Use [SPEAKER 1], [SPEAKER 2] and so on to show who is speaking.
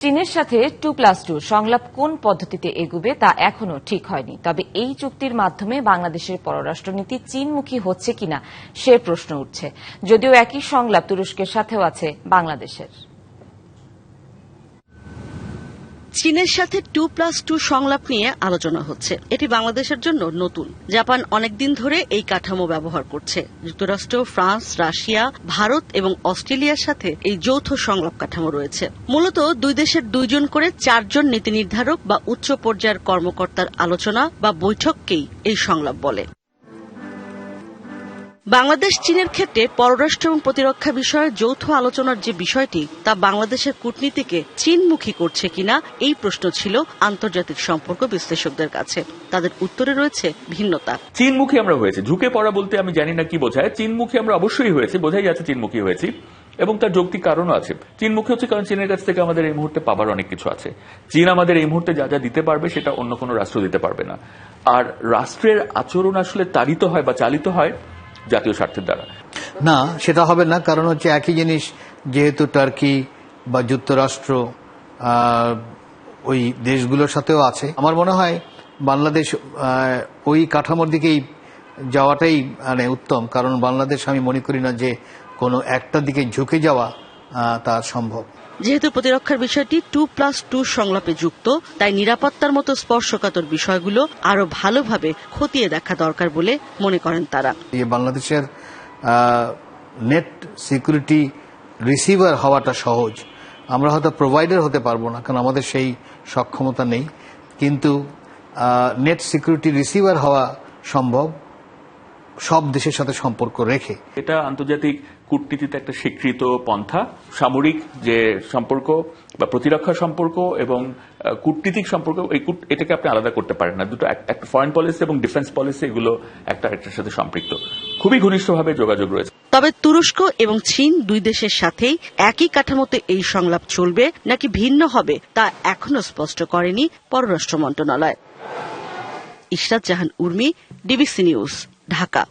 [SPEAKER 1] চীনের সাথে 2+2 সংলাপ কোন পদ্ধতিতে এগুবে তা এখনো ঠিক হয়নি। তবে এই চুক্তির মাধ্যমে বাংলাদেশের পররাষ্ট্রনীতি চীনমুখী হচ্ছে কিনা সে প্রশ্ন উঠছে, যদিও একই সংলাপ তুরস্কের সাথেও আছে বাংলাদেশের।
[SPEAKER 2] চীনের সাথে 2+2 সংলাপ নিয়ে আলোচনা হচ্ছে। এটি বাংলাদেশের জন্য নতুন। জাপান অনেকদিন ধরে এই কাঠামো ব্যবহার করছে। যুক্তরাষ্ট্র, ফ্রান্স, রাশিয়া, ভারত এবং অস্ট্রেলিয়ার সাথে এই যৌথ সংলাপ কাঠামো রয়েছে। মূলত দুই দেশের 2 জন করে 4 জন নীতি নির্ধারক বা উচ্চ পর্যায়ের কর্মকর্তার আলোচনা বা বৈঠককেই এই সংলাপ বলে। বাংলাদেশ চীনের ক্ষেত্রে পররাষ্ট্র এবং প্রতিরক্ষা বিষয়ে যৌথ আলোচনার যে বিষয়টি তা বাংলাদেশের কূটনীতিকে চীনমুখী করছে কিনা এই প্রশ্ন ছিল আন্তর্জাতিক সম্পর্ক বিশ্লেষকদের কাছে। তাদের উত্তরে রয়েছে ভিন্নতা।
[SPEAKER 3] চীনমুখী আমরা হয়েছে, ঝুঁকে পড়া বলতে আমি জানি না কি বোঝায়। চীনমুখী আমরা অবশ্যই হয়েছে, বোঝাই যাচ্ছে চীনমুখী হয়েছি, এবং তার যৌক্তিক কারণও আছে। চীনমুখী হচ্ছে কারণ চীনের কাছ থেকে আমাদের এই মুহূর্তে পাবার অনেক কিছু আছে। চীন আমাদের এই মুহূর্তে যা যা দিতে পারবে সেটা অন্য কোনো রাষ্ট্র দিতে পারবে না। আর রাষ্ট্রের আচরণ আসলে তাড়িত হয় বা চালিত হয় জাতীয় স্বার্থের দ্বারা।
[SPEAKER 4] না, সেটা হবে না। কারণ হচ্ছে একই জিনিস, যেহেতু টার্কি বা যুক্তরাষ্ট্র ওই দেশগুলোর সাথেও আছে, আমার মনে হয় বাংলাদেশ ওই কাঠামোর দিকেই যাওয়াটাই মানে উত্তম। কারণ বাংলাদেশ আমি মনে করি না যে কোনো একটা দিকে ঝুঁকে যাওয়া তা সম্ভব।
[SPEAKER 2] যেহেতু প্রতিরক্ষার বিষয়টি 2+2 সংলাপে যুক্ত, তাই নিরাপত্তার মতো স্পর্শকাতর বিষয়গুলো আরো ভালোভাবে খতিয়ে দেখা দরকার বলে মনে করেন তারা।
[SPEAKER 4] বাংলাদেশের নেট সিকিউরিটি রিসিভার হওয়াটা সহজ। আমরা হয়তো প্রোভাইডার হতে পারবো না, কারণ আমাদের সেই সক্ষমতা নেই, কিন্তু নেট সিকিউরিটি রিসিভার হওয়া সম্ভব সব দেশের সাথে সম্পর্ক রেখে।
[SPEAKER 3] এটা আন্তর্জাতিক কূটনীতিতে একটা স্বীকৃত পন্থা। সামরিক যে সম্পর্ক বা প্রতিরক্ষা সম্পর্ক এবং কূটনীতিক সম্পর্ক, এটাকে আপনি আলাদা করতে পারেন না। দুটো, একটা ফরেন পলিসি এবং ডিফেন্স পলিসি, এগুলো একটা একটার সাথে সম্পৃক্ত, খুবই ঘনিষ্ঠভাবে যোগাযোগ রয়েছে।
[SPEAKER 2] তবে তুরস্ক এবং চীন দুই দেশের সাথেই একই কাঠামোতে এই সংলাপ চলবে নাকি ভিন্ন হবে তা এখনো স্পষ্ট করেনি পররাষ্ট্র মন্ত্রণালয়। ইশরাত জাহান উর্মি, ডিবিসি নিউজ, ঢাকা।